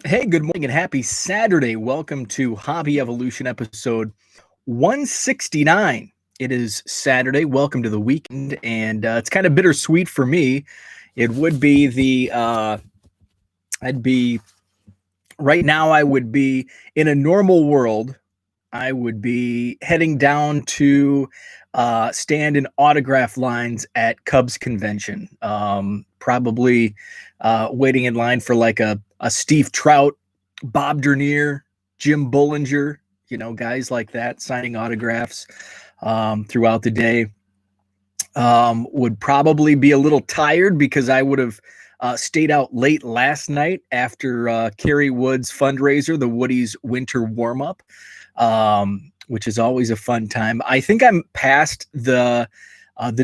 Hey, good morning and happy Saturday. Welcome to Hobby Evolution episode 169. It is Saturday. Welcome to the weekend, and it's kind of bittersweet for me. It would be I'd be, right now, I would be in a normal world. I would be heading down to stand in autograph lines at Cubs convention. Probably waiting in line for like a Steve Trout, Bob Dernier, Jim Bollinger, guys like that signing autographs throughout the day. Would probably be a little tired because I would have stayed out late last night after Kerry Wood's fundraiser, the Woody's Winter Warm-Up, which is always a fun time. I think I'm past the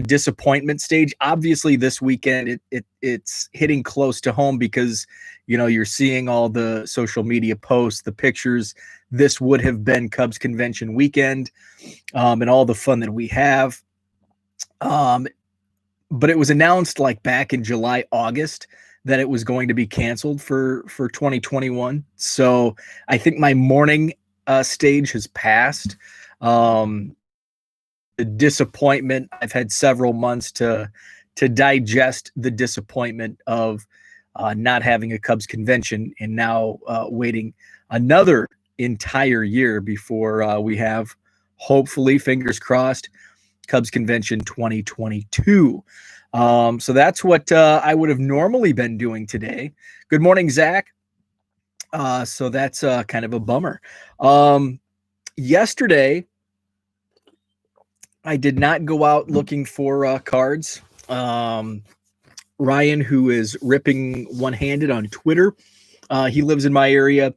disappointment stage. Obviously, this weekend it's hitting close to home because you're seeing all the social media posts, the pictures. This would have been Cubs convention weekend, and all the fun that we have. But it was announced like back in July, August that it was going to be canceled for 2021. So I think my mourning stage has passed. The disappointment, I've had several months to digest the disappointment of not having a Cubs convention, and now waiting another entire year before we have, hopefully, fingers crossed, Cubs convention 2022. So that's what I would have normally been doing today. Good morning, Zach. So that's kind of a bummer. Yesterday, I did not go out looking for cards. Ryan, who is ripping one-handed on Twitter, he lives in my area.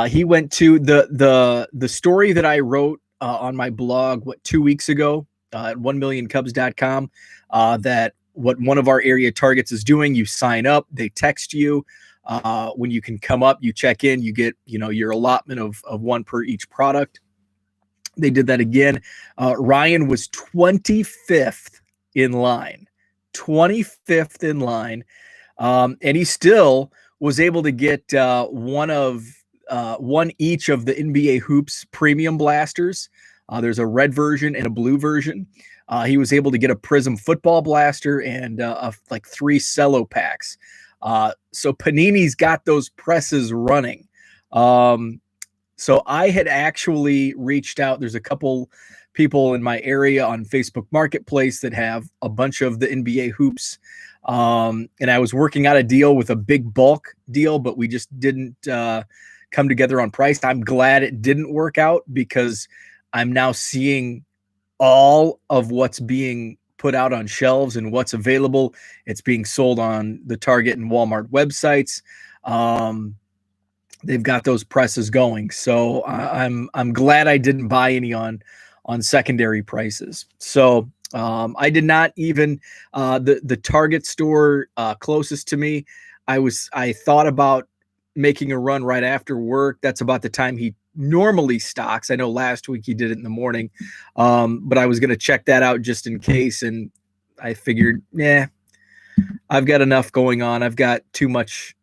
He went to the story that I wrote on my blog 2 weeks ago at 1millioncubs.com, that what one of our area targets is doing. You sign up, they text you. When you can come up, you check in, you get your allotment of one per each product. They did that again. Ryan was 25th in line. 25th in line. And he still was able to get one each of the NBA Hoops premium blasters. There's a red version and a blue version. He was able to get a Prism football blaster and like 3 cello packs. So Panini's got those presses running. So I had actually reached out. There's a couple people in my area on Facebook Marketplace that have a bunch of the NBA hoops. And I was working out a deal with a big bulk deal, but we just didn't come together on price. I'm glad it didn't work out because I'm now seeing all of what's being put out on shelves and what's available. It's being sold on the Target and Walmart websites. They've got those presses going. So I'm glad I didn't buy any on secondary prices. So I did not even the Target store closest to me. I thought about making a run right after work. That's about the time he normally stocks. I know last week he did it in the morning, but I was going to check that out just in case. And I figured, I've got enough going on. I've got too much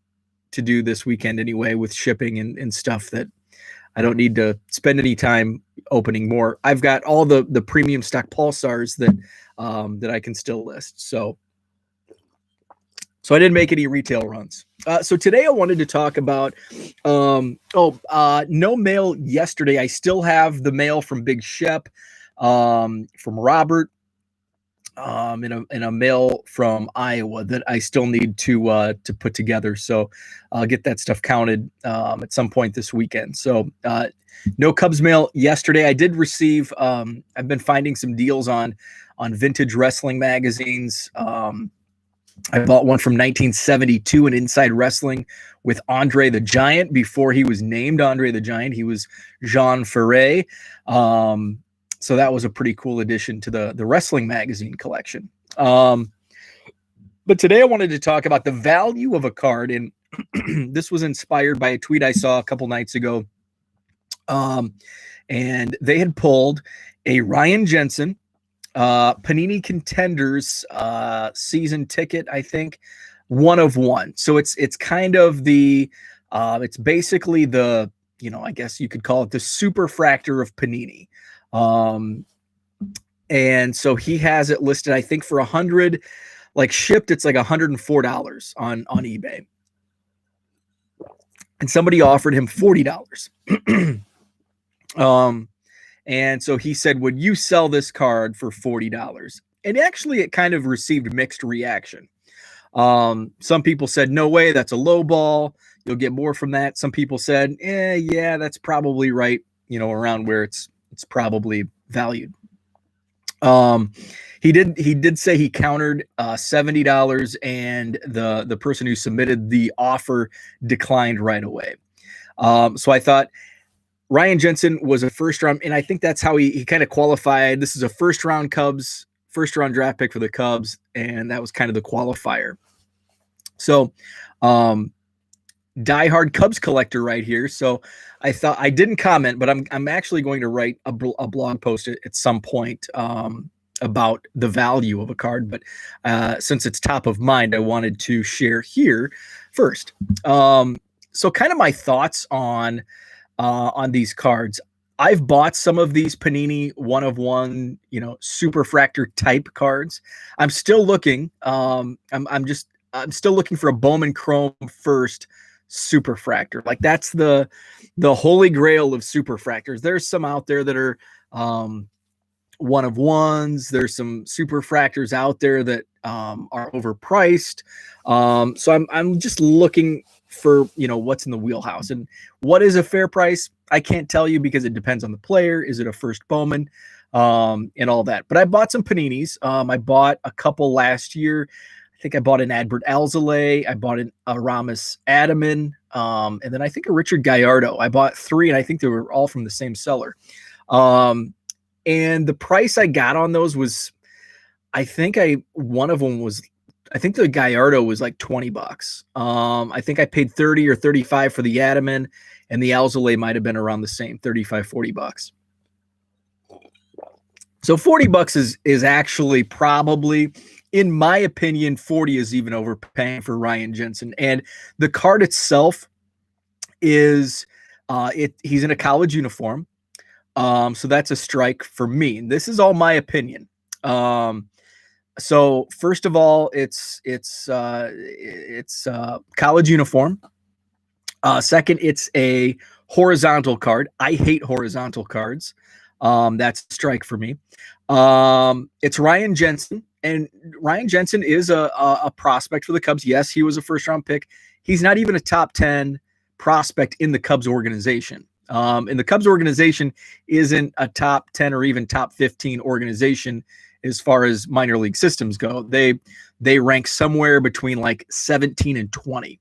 to do this weekend anyway with shipping and stuff that I don't need to spend any time opening more. I've got all the premium stock Pulsars that I can still list. So I didn't make any retail runs. So today I wanted to talk about, no mail yesterday. I still have the mail from Big Shep, from Robert, in a mail from Iowa that I still need to put together. So I'll get that stuff counted at some point this weekend. So no Cubs mail yesterday. I did receive, I've been finding some deals on vintage wrestling magazines. I bought one from 1972, an Inside Wrestling with Andre the Giant. Before he was named Andre the Giant, he was Jean Ferret. So that was a pretty cool addition to the wrestling magazine collection. But today I wanted to talk about the value of a card, and this was inspired by a tweet I saw a couple nights ago. And they had pulled a Ryan Jensen Panini Contenders season ticket, I think, 1 of 1. So it's kind of the It's basically the, I guess you could call it the superfractor of Panini. And so he has it listed, I think, for 100, like shipped, it's like $104 on eBay. And somebody offered him $40. And so he said, would you sell this card for $40? And actually, it kind of received mixed reaction. Some people said, no way, that's a low ball. You'll get more from that. Some people said, yeah, that's probably right, around where it's probably valued. He did say he countered $70, and the person who submitted the offer declined right away. So I thought Ryan Jensen was a first round, and I think that's how he kind of qualified. This is a first round draft pick for the Cubs, and that was kind of the qualifier. So, diehard Cubs collector right here. So I thought, I didn't comment, but I'm actually going to write a blog post at some point about the value of a card. But since it's top of mind, I wanted to share here first. So kind of my thoughts on these cards. I've bought some of these Panini one of one, superfractor type cards. I'm still looking. I'm still looking for a Bowman Chrome first superfractor. Like that's the holy grail of superfractors. There's some out there that are one of ones. There's some superfractors out there that are overpriced. So I'm just looking for what's in the wheelhouse. And what is a fair price? I can't tell you because it depends on the player. Is it a first Bowman? And all that. But I bought some Paninis. I bought a couple last year. I think I bought an Adbert Alzolay. I bought an Aramis Adaman. And then I think a Richard Gallardo. I bought 3, and I think they were all from the same seller. And the price I got on those was, I think the Gallardo was like $20. I think I paid 30 or 35 for the Adaman, and the Alzolay might have been around the same, 35, $40. So $40 is actually probably, in my opinion, 40 is even overpaying for Ryan Jensen. And the card itself is, he's in a college uniform. So that's a strike for me. And this is all my opinion. So first of all, it's college uniform. Second, it's a horizontal card. I hate horizontal cards. That's a strike for me. It's Ryan Jensen, and Ryan Jensen is a prospect for the Cubs. Yes, he was a first round pick. He's not even a top 10 prospect in the Cubs organization. And the Cubs organization isn't a top 10 or even top 15 organization as far as minor league systems go. They rank somewhere between like 17 and 20.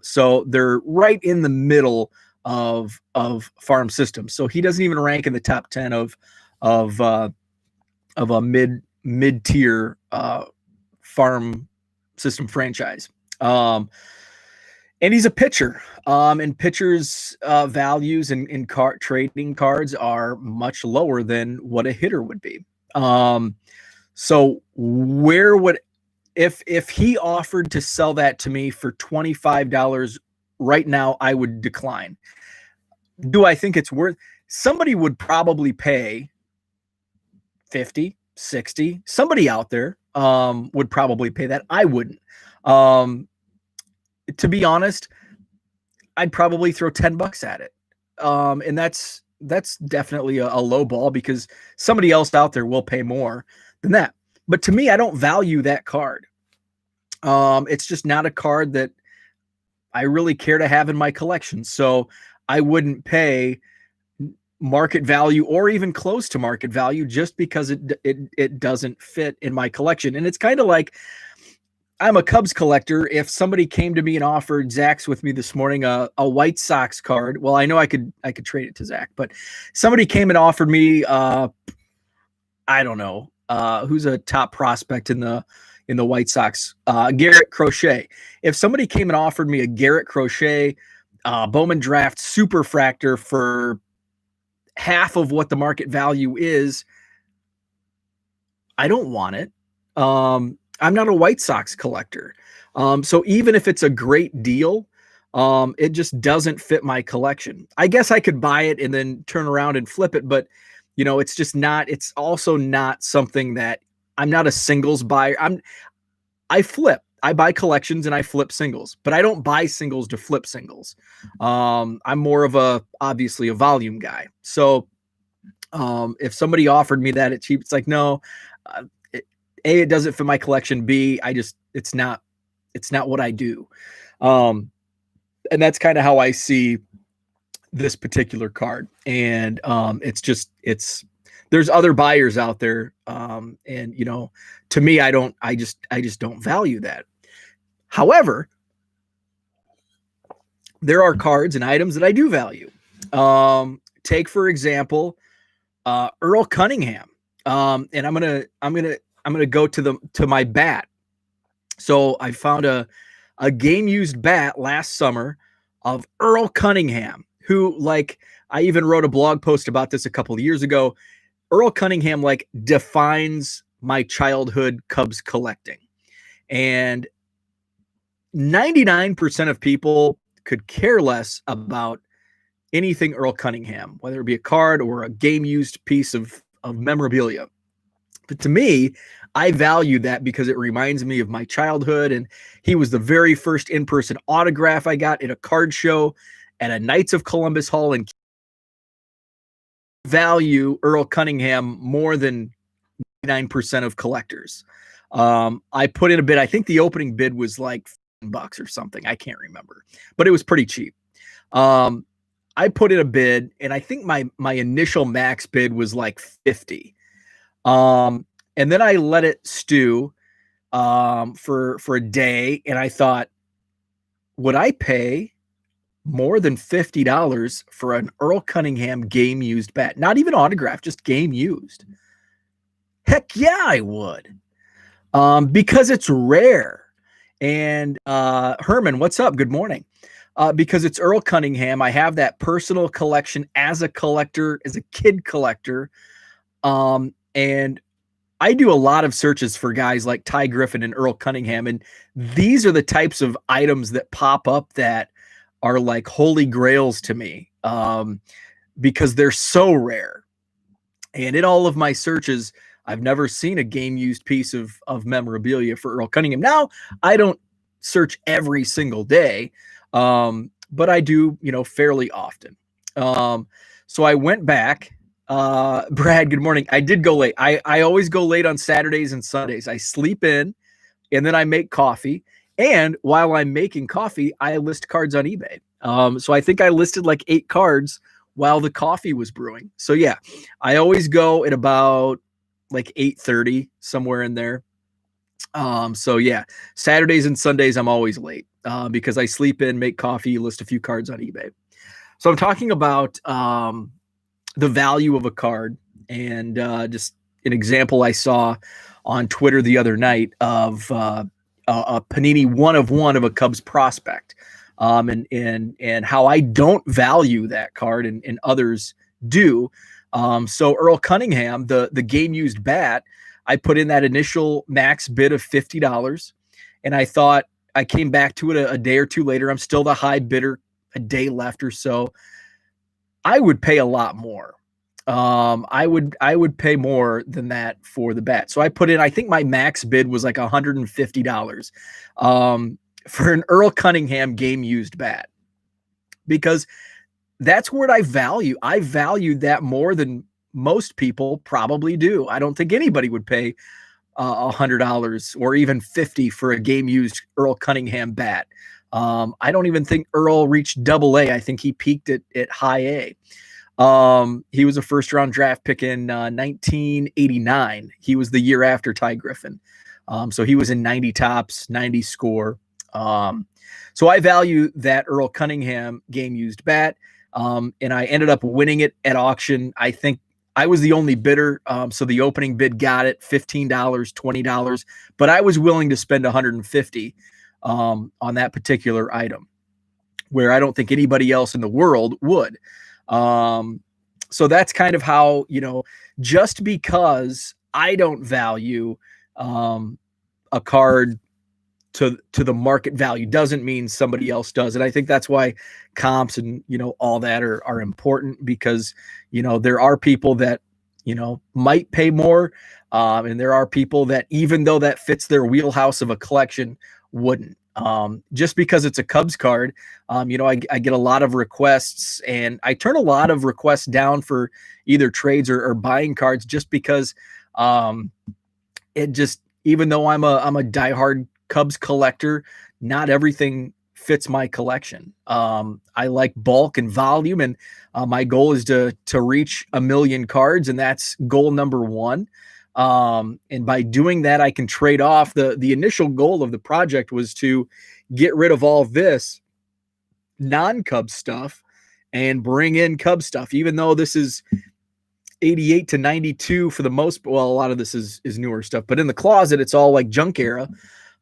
So they're right in the middle of farm systems. So he doesn't even rank in the top 10 of a mid-tier farm system franchise. And he's a pitcher. And pitchers' values in trading cards are much lower than what a hitter would be. So where would, if he offered to sell that to me for $25 right now, I would decline. Do I think it's worth? Somebody would probably pay 50, 60. Somebody out there would probably pay that. I wouldn't. To be honest, I'd probably throw $10 at it. And that's definitely a low ball because somebody else out there will pay more than that. But to me, I don't value that card. It's just not a card that I really care to have in my collection. So I wouldn't pay market value or even close to market value just because it doesn't fit in my collection. And it's kind of like, I'm a Cubs collector. If somebody came to me and offered, Zach's with me this morning, a White Sox card. Well, I know I could trade it to Zach, but somebody came and offered me, I don't know, who's a top prospect in the White Sox, Garrett Crochet. If somebody came and offered me a Garrett Crochet Bowman draft superfractor for half of what the market value is, I don't want it. I'm not a White Sox collector. So even if it's a great deal, It just doesn't fit my collection. I guess I could buy it and then turn around and flip it, but it's just not, it's also not something that I'm not a singles buyer. I flip. I buy collections and I flip singles, but I don't buy singles to flip singles. I'm more of obviously a volume guy. So if somebody offered me that at cheap, it's like, no, it doesn't fit my collection. B, it's not what I do. And that's kind of how I see this particular card. And there's other buyers out there. And to me, I just don't value that. However, there are cards and items that I do value. Take for example, Earl Cunningham. And I'm gonna go to my bat. So I found a game used bat last summer of Earl Cunningham, who, like, I even wrote a blog post about this a couple of years ago. Earl Cunningham defines my childhood Cubs collecting. And 99% of people could care less about anything Earl Cunningham, whether it be a card or a game used piece of memorabilia. But to me, I value that because it reminds me of my childhood. And he was the very first in-person autograph I got at a card show at a Knights of Columbus Hall in value Earl Cunningham more than 99% of collectors. I put in a bid. I think the opening bid was like $5 or something. I can't remember, but it was pretty cheap. I put in a bid, and I think my initial max bid was like 50. And then I let it stew for a day, and I thought, would I pay more than $50 for an Earl Cunningham game used bat? Not even autograph, just game used. Heck yeah, I would. Because it's rare. And Herman, what's up? Good morning. Because it's Earl Cunningham. I have that personal collection as a collector, as a kid collector. And I do a lot of searches for guys like Ty Griffin and Earl Cunningham. And these are the types of items that pop up that are like holy grails to me, because they're so rare. And in all of my searches, I've never seen a game used piece of memorabilia for Earl Cunningham. Now, I don't search every single day, but I do, fairly often. So I went back. Brad, good morning. I did go late. I always go late on Saturdays and Sundays. I sleep in, and then I make coffee. And while I'm making coffee, I list cards on eBay. So I think I listed like 8 cards while the coffee was brewing. So yeah, I always go at about like 8:30, somewhere in there. So yeah, Saturdays and Sundays, I'm always late because I sleep in, make coffee, list a few cards on eBay. So I'm talking about the value of a card, and just an example I saw on Twitter the other night of a Panini 1 of 1 of a Cubs prospect, and how I don't value that card and others do. So Earl Cunningham, the game used bat, I put in that initial max bid of $50, and I thought, I came back to it a day or two later. I'm still the high bidder, a day left or so. I would pay a lot more. I would pay more than that for the bat. So I put in, I think my max bid was like $150 for an Earl Cunningham game used bat, because that's what I value. I valued that more than most people probably do. I don't think anybody would pay $100 or even $50 for a game used Earl Cunningham bat. I don't even think Earl reached AA. I think he peaked at high A. He was a first round draft pick in 1989. He was the year after Ty Griffin. So he was in 90 tops, 90 score. So I value that Earl Cunningham game used bat. And I ended up winning it at auction. I think I was the only bidder. So the opening bid got it $15, $20, but I was willing to spend $150 on that particular item, where I don't think anybody else in the world would. So that's kind of how, just because I don't value a card to the market value doesn't mean somebody else does. And I think that's why comps and, all that are important, because, there are people that, might pay more. And there are people that, even though that fits their wheelhouse of a collection, wouldn't. Just because it's a Cubs card, I get a lot of requests, and I turn a lot of requests down for either trades or buying cards, just because it just, even though I'm a diehard Cubs collector, not everything fits my collection. I like bulk and volume, and my goal is to reach 1 million cards, and that's goal number one. And by doing that, I can trade off. The initial goal of the project was to get rid of all this non-Cub stuff and bring in Cub stuff, even though this is 88 to 92 for the most. Well, a lot of this is newer stuff, but in the closet, it's all like junk era.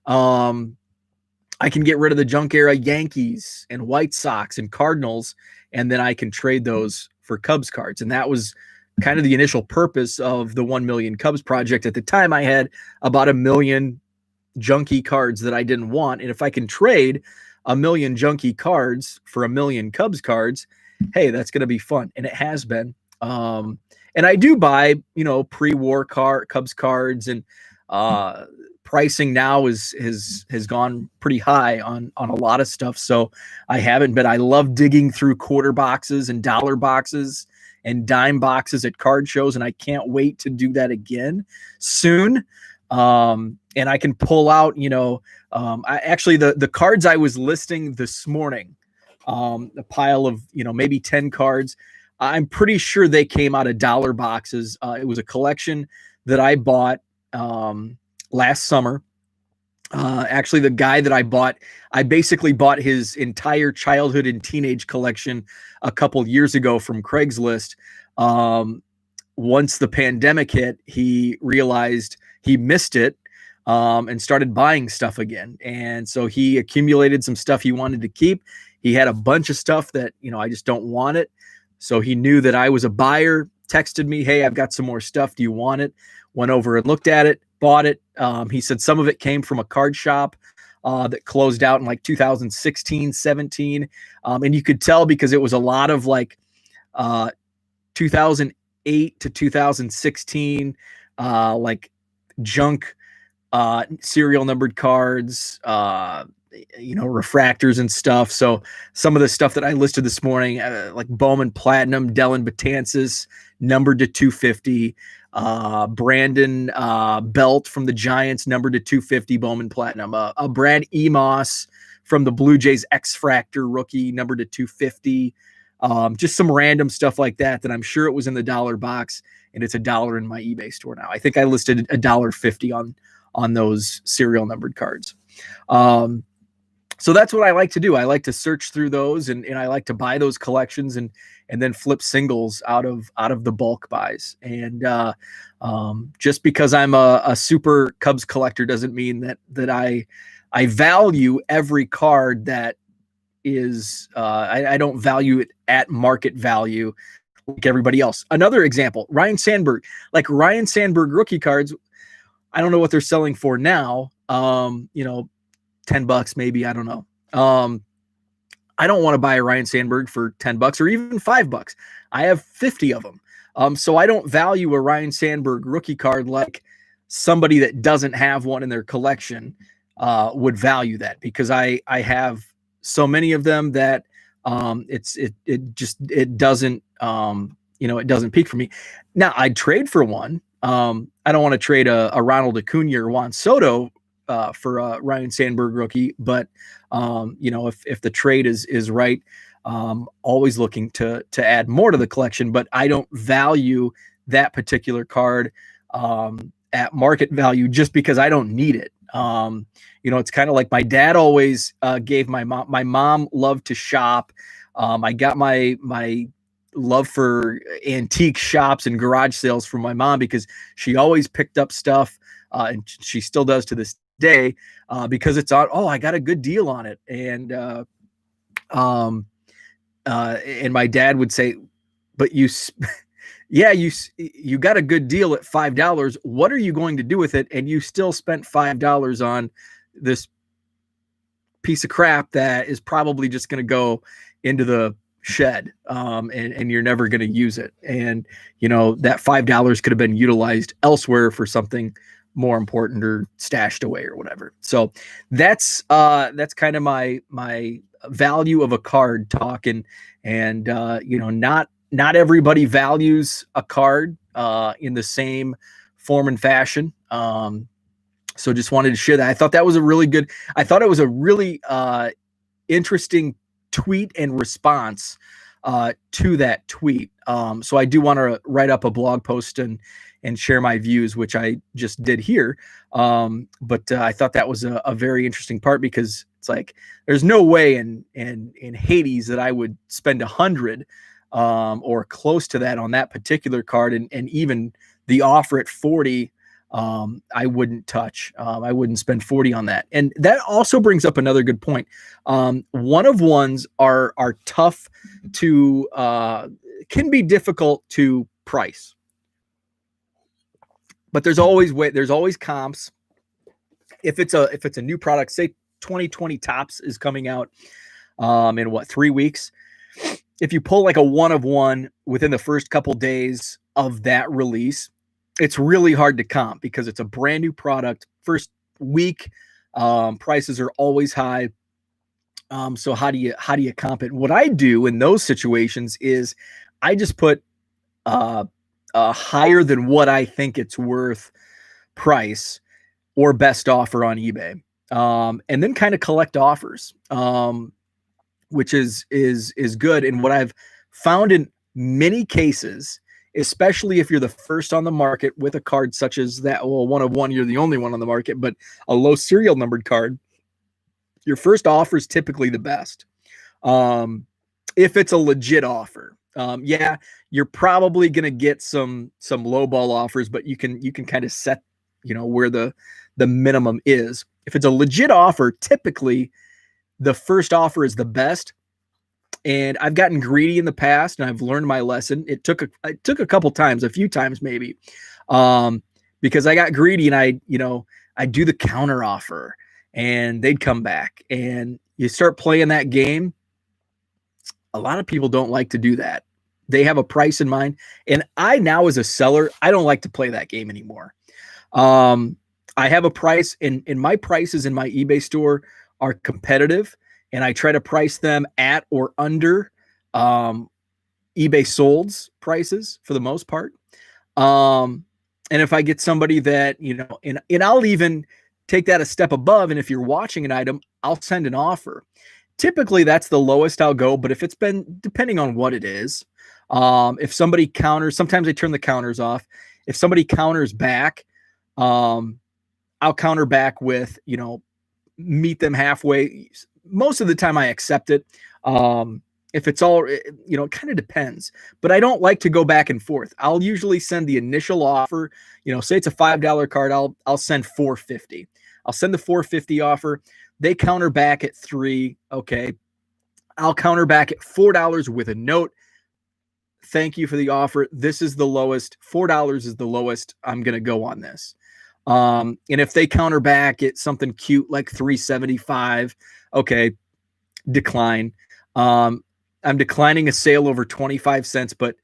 I can get rid of the junk era Yankees and White Sox and Cardinals, and then I can trade those for Cubs cards. And that was kind of the initial purpose of the 1 million Cubs project. At the time, I had about 1 million junky cards that I didn't want. And if I can trade 1 million junky cards for 1 million Cubs cards, hey, that's going to be fun. And it has been. And I do buy, pre-war Cubs cards, and pricing now has gone pretty high on a lot of stuff. So I haven't, but I love digging through quarter boxes and dollar boxes and dime boxes at card shows, and I can't wait to do that again soon. And I can pull out, the cards I was listing this morning, a pile of, maybe 10 cards. I'm pretty sure they came out of dollar boxes. It was a collection that I bought last summer. Actually, the guy that I basically bought his entire childhood and teenage collection a couple years ago from Craigslist. Once the pandemic hit, he realized he missed it, and started buying stuff again. And so he accumulated some stuff he wanted to keep. He had a bunch of stuff that, I just don't want it. So he knew that I was a buyer, texted me, hey, I've got some more stuff. Do you want it? Went over and looked at it, bought it. He said some of it came from a card shop that closed out in like 2016, 17. And you could tell because it was a lot of like 2008 to 2016, like junk serial numbered cards, refractors and stuff. So some of the stuff that I listed this morning, like Bowman Platinum, Dellin Betances, numbered to 250, Brandon Belt from the Giants, numbered to 250, Bowman Platinum, a Brad Emos from the Blue Jays X-Fractor rookie, numbered to 250, just some random stuff like that I'm sure it was in the dollar box, and it's $1 in my eBay store now. I think I listed $1.50 on those serial numbered cards. So that's what I like to do. I like to search through those, and I like to buy those collections and then flip singles out of the bulk buys. And just because I'm a super Cubs collector doesn't mean that I value every card that is I don't value it at market value like everybody else. Another example, Ryan Sandberg. Like Ryan Sandberg rookie cards, I don't know what they're selling for now. $10 maybe, I don't know. I don't want to buy a Ryan Sandberg for $10 or even $5. I have 50 of them. So I don't value a Ryan Sandberg rookie card like somebody that doesn't have one in their collection would value that, because I have so many of them that it doesn't it doesn't peak for me. Now I'd trade for one. I don't want to trade a Ronald Acuna or Juan Soto for a Ryan Sandberg rookie, but if the trade is right, always looking to add more to the collection. But I don't value that particular card at market value just because I don't need it. It's kind of like my dad always gave my mom. My mom loved to shop. I got my love for antique shops and garage sales from my mom because she always picked up stuff, and she still does to this day, because it's on. Oh, I got a good deal on it, and my dad would say, "But you got a good deal at $5. What are you going to do with it?" And you still spent $5 on this piece of crap that is probably just going to go into the shed, and you're never going to use it. And, that $5 could have been utilized elsewhere for something more important or stashed away or whatever. So that's kind of my value of a card talk. And not everybody values a card in the same form and fashion. So just wanted to share that. I thought it was a really interesting tweet and response to that tweet. So I do want to write up a blog post and share my views, which I just did here. But I thought that was a very interesting part, because it's like, there's no way in Hades that I would spend 100 or close to that on that particular card, and even the offer at 40. I wouldn't touch. I wouldn't spend 40 on that. And that also brings up another good point. One of ones are tough to, can be difficult to price, but there's always comps. If it's a new product, say 2020 Tops is coming out in 3 weeks. If you pull like a one of one within the first couple days of that release, it's really hard to comp, because it's a brand new product. First week, prices are always high. So how do you comp it? What I do in those situations is I just put a higher than what I think it's worth price or best offer on eBay, and then kind of collect offers, which is good. And what I've found in many cases, especially if you're the first on the market with a card such as that, well, one of one, you're the only one on the market, but a low serial numbered card, your first offer is typically the best. If it's a legit offer, yeah, you're probably going to get some low ball offers, but you can kind of set, where the minimum is. If it's a legit offer, typically the first offer is the best. And I've gotten greedy in the past, and I've learned my lesson. It took a couple times, a few times maybe, because I got greedy, and I do the counter offer, and they'd come back, and you start playing that game. A lot of people don't like to do that. They have a price in mind, and I now, as a seller, I don't like to play that game anymore. I have a price, and my prices in my eBay store are competitive, and I try to price them at or under eBay sold's prices for the most part. And if I get somebody that, and I'll even take that a step above, and if you're watching an item, I'll send an offer. Typically that's the lowest I'll go, but if it's been, depending on what it is, if somebody counters, sometimes I turn the counters off. If somebody counters back, I'll counter back with, meet them halfway. Most of the time I accept it. If it's all, it kind of depends, but I don't like to go back and forth. I'll usually send the initial offer, say it's a $5 card. I'll send $4.50. I'll send the $4.50 offer. They counter back at $3. Okay. I'll counter back at $4 with a note. Thank you for the offer. This is the lowest. $4 is the lowest I'm going to go on this. And if they counter back at something cute like $3.75, okay, decline. I'm declining a sale over 25 cents, but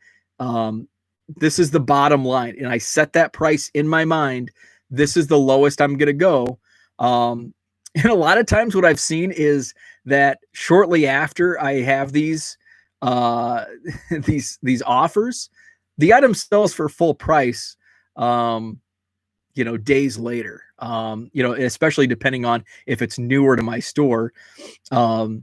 this is the bottom line. And I set that price in my mind. This is the lowest I'm going to go. And a lot of times what I've seen is that shortly after I have these offers, the item sells for full price, days later, especially depending on if it's newer to my store. So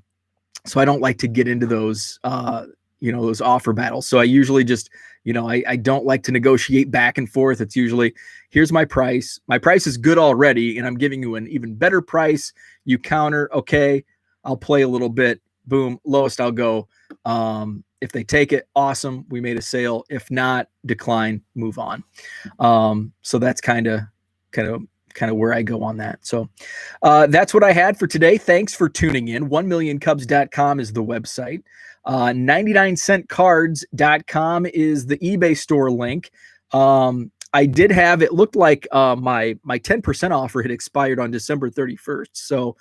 I don't like to get into those, those offer battles. So I usually just, I don't like to negotiate back and forth. It's usually, here's my price. My price is good already, and I'm giving you an even better price. You counter, okay, I'll play a little bit. Boom, lowest I'll go. If they take it, awesome, we made a sale. If not, decline, move on. So that's kind of where I go on that. So that's what I had for today. Thanks for tuning in. 1millioncubs.com is the website. 99centcards.com is the eBay store link. I did have, it looked like my 10% offer had expired on December 31st. So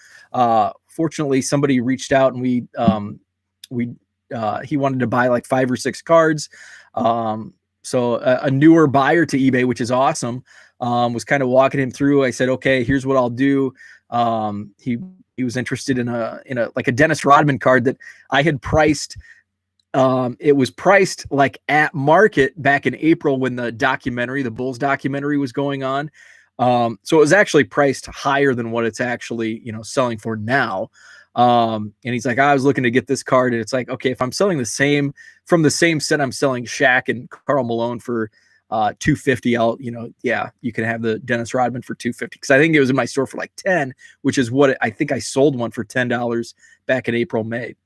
fortunately somebody reached out and he wanted to buy like 5 or 6 cards. So a newer buyer to eBay, which is awesome, was kind of walking him through. I said, okay, here's what I'll do. He was interested in a like a Dennis Rodman card that I had priced. It was priced like at market back in April when the Bulls documentary was going on. So it was actually priced higher than what it's actually, selling for now. And he's like, I was looking to get this card. And it's like, okay, if I'm selling from the same set, I'm selling Shaq and Karl Malone for $250. You can have the Dennis Rodman for $250. Cause I think it was in my store for like 10, which is what I think I sold one for $10 back in April, May.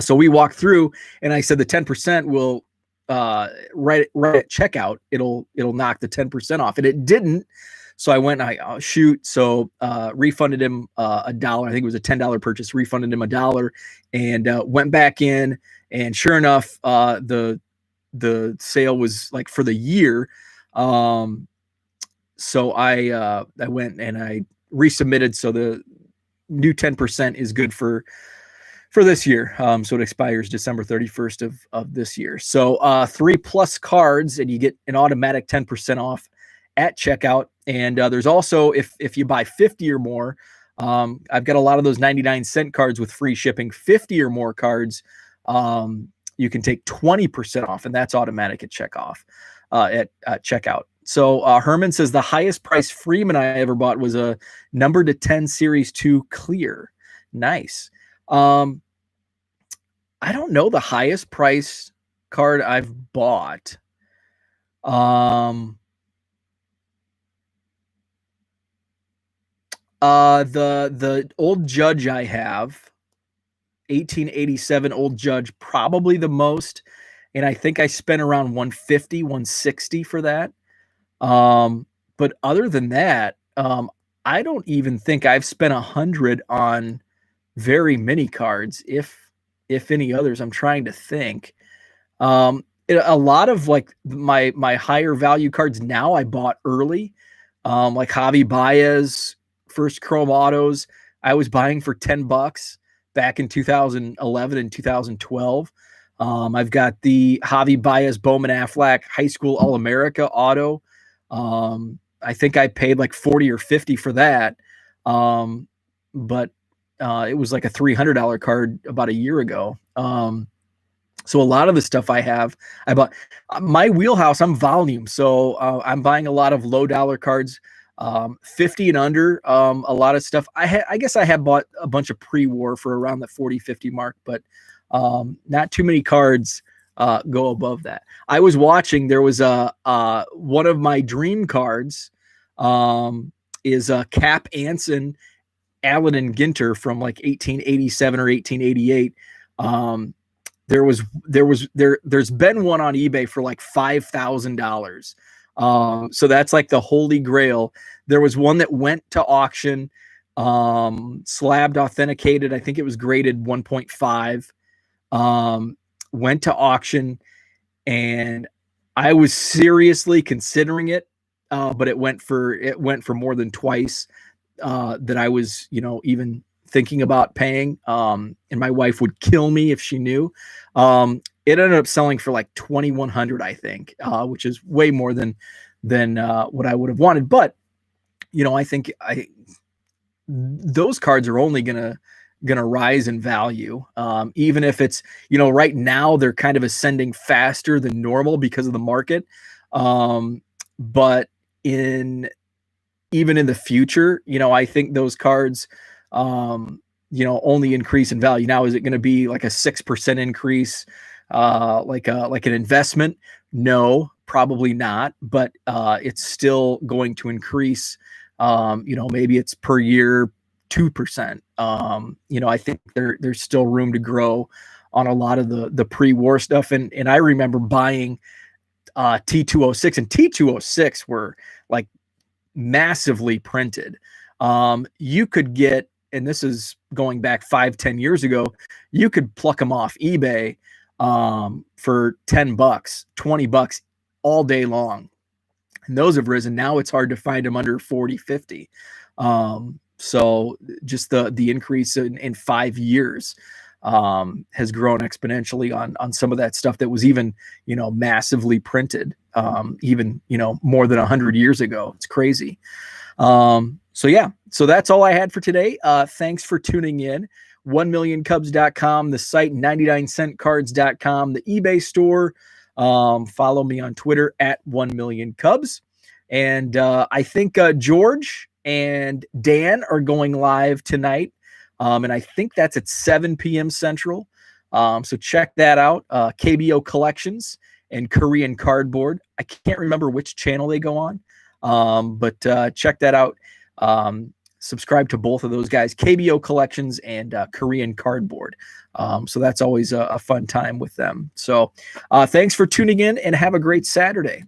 So we walked through and I said, the 10% will, right at checkout, it'll knock the 10% off, and it didn't. So I went, shoot. So, refunded him, $1. I think it was a $10 purchase, refunded him $1, and, went back in, and sure enough, the sale was like for the year. So I went and I resubmitted. So the new 10% is good for this year. So it expires December 31st of this year. So 3+ cards and you get an automatic 10% off at checkout. And there's also, if you buy 50 or more, I've got a lot of those 99-cent cards with free shipping. 50 or more cards, you can take 20% off, and that's automatic at checkout. So Herman says the highest price Freeman I ever bought was a number to 10 Series 2 clear. Nice. I don't know the highest price card I've bought. The old Judge I have, 1887 old Judge, probably the most, and I think I spent around 150, 160 for that. But other than that, I don't even think I've spent 100 on very many cards, if any others. I'm trying to think. A lot of like my higher value cards now I bought early, like Javi Baez first chrome autos. I was buying for $10 back in 2011 and 2012. I've got the Javi Baez Bowman Aflac High School All-America auto. I think I paid like 40 or 50 for that. But it was like a $300 card about a year ago. So a lot of the stuff I bought my wheelhouse. I'm volume. So I'm buying a lot of low dollar cards, 50 and under. A lot of stuff. I guess I have bought a bunch of pre-war for around the 40, 50 mark, but not too many cards go above that. I was watching, there was one of my dream cards is Cap Anson, Allen and Ginter from like 1887 or 1888. There's been one on eBay for like $5,000. So that's like the holy grail. There was one that went to auction, slabbed, authenticated. I think it was graded 1.5. Went to auction, and I was seriously considering it, but it went for more than twice that I was, even thinking about paying. And my wife would kill me if she knew. It ended up selling for like $2,100, I think, which is way more than what I would have wanted. But I think those cards are only gonna rise in value, even if it's right now they're kind of ascending faster than normal because of the market. But even in the future, I think those cards, only increase in value. Now, is it going to be like a 6% increase, like an investment? No, probably not. But it's still going to increase. Maybe it's per year 2%. I think there's still room to grow on a lot of the pre-war stuff. And I remember buying T206, and T206 were like massively printed. You could get, and this is going back 5-10 years ago, you could pluck them off eBay for $10, $20 all day long. And those have risen. Now it's hard to find them under 40, 50. So just the increase in 5 years has grown exponentially on some of that stuff that was even, massively printed, even, more than 100 years ago. It's crazy. So yeah, so that's all I had for today. Thanks for tuning in. 1millioncubs.com, the site, 99centcards.com, the eBay store. Follow me on Twitter at 1millioncubs. And I think George and Dan are going live tonight. And I think that's at 7 p.m. Central. So check that out. KBO Collections and Korean Cardboard. I can't remember which channel they go on. But check that out. Subscribe to both of those guys, KBO Collections and Korean Cardboard. So that's always a fun time with them. So thanks for tuning in and have a great Saturday.